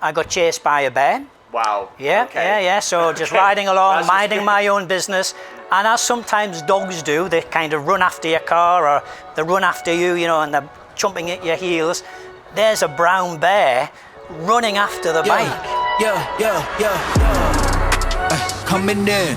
I got chased by a bear. Wow. Yeah, okay. yeah. So just riding along, minding my own business. And as sometimes dogs do, they kind of run after your car or they run after you, you know, and they're jumping at your heels. There's a brown bear running after the bike. Coming in,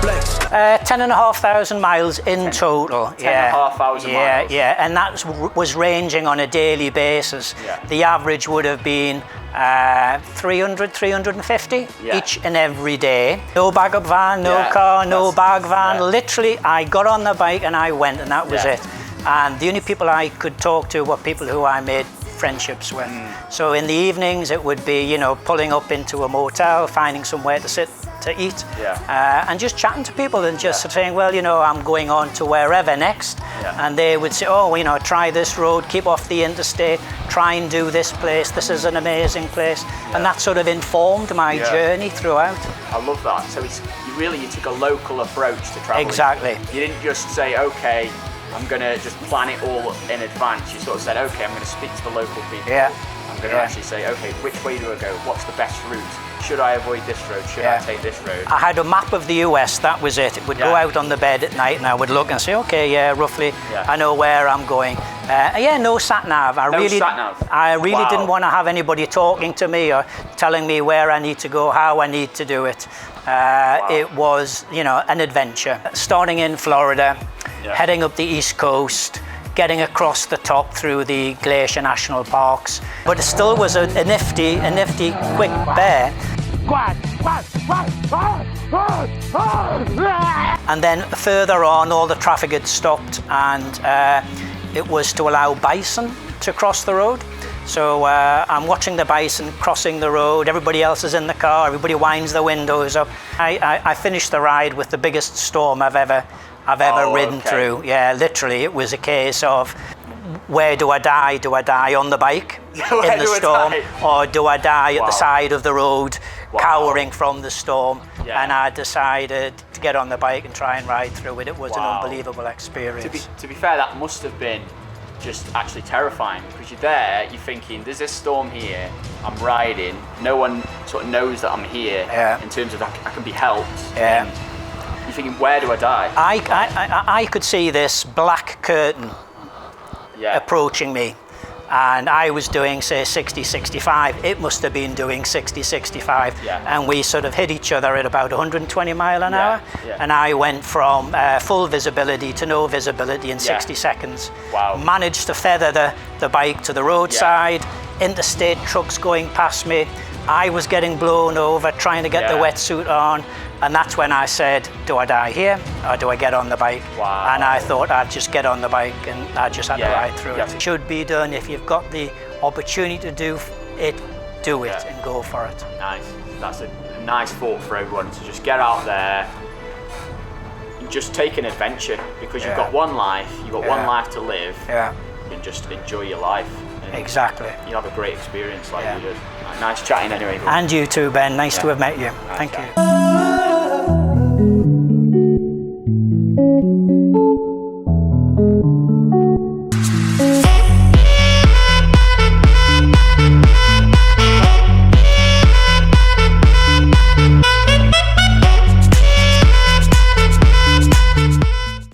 flex. 10,500 miles in total. 10,500 miles. Yeah, and that was ranging on a daily basis. Yeah. The average would have been 300, 350 each and every day. No backup van, no car, no bag van. Literally, I got on the bike and I went, and that was it. And the only people I could talk to were people who I made friendships with. So in the evenings, it would be, you know, pulling up into a motel, finding somewhere to sit to eat, and just chatting to people and just saying, well, you know, I'm going on to wherever next. And they would say, oh, you know, try this road, keep off the interstate, try and do this place, this is an amazing place. And that sort of informed my journey throughout. I love that. So you took a local approach to traveling. Exactly. You didn't just say, okay, I'm going to just plan it all in advance. You sort of said, okay, I'm going to speak to the local people. I'm going to actually say, okay, which way do I go? What's the best route? Should I avoid this road? Should I take this road? I had a map of the US, that was it. It would go out on the bed at night and I would look and say, okay, roughly, I know where I'm going. No sat-nav. I really didn't want to have anybody talking to me or telling me where I need to go, how I need to do it. It was, you know, an adventure. Starting in Florida, heading up the East Coast, getting across the top through the Glacier National Parks. But it still was a nifty, quick bear. And then further on, all the traffic had stopped and it was to allow bison to cross the road. So I'm watching the bison crossing the road, everybody else is in the car, everybody winds the windows up. I finished the ride with the biggest storm I've ever ridden through. Yeah, literally, it was a case of, where do I die? Do I die on the bike in the storm, or do I die at the side of the road, cowering from the storm? And I decided to get on the bike and try and ride through it. It was an unbelievable experience. To be fair, that must have been just actually terrifying, because you're there, you're thinking, there's this storm here, I'm riding, no one sort of knows that I'm here in terms of I can be helped. You're thinking, where do I die? I could see this black curtain approaching me, and I was doing, say, 60, 65. It must have been doing 60, 65. And we sort of hit each other at about 120 mile an hour. And I went from full visibility to no visibility in 60 seconds. Managed to feather the bike to the roadside, interstate trucks going past me. I was getting blown over, trying to get the wetsuit on. And that's when I said, do I die here or do I get on the bike? And I thought I'd just get on the bike and I just had to ride through it. It should be done. If you've got the opportunity to do it and go for it. Nice. That's a nice thought for everyone, to just get out there and just take an adventure, because you've got one life, you've got one life to live, and just enjoy your life. Exactly. You'll have a great experience like you did. Nice chatting anyway. And you too, Ben. Nice to have met you. Thank you.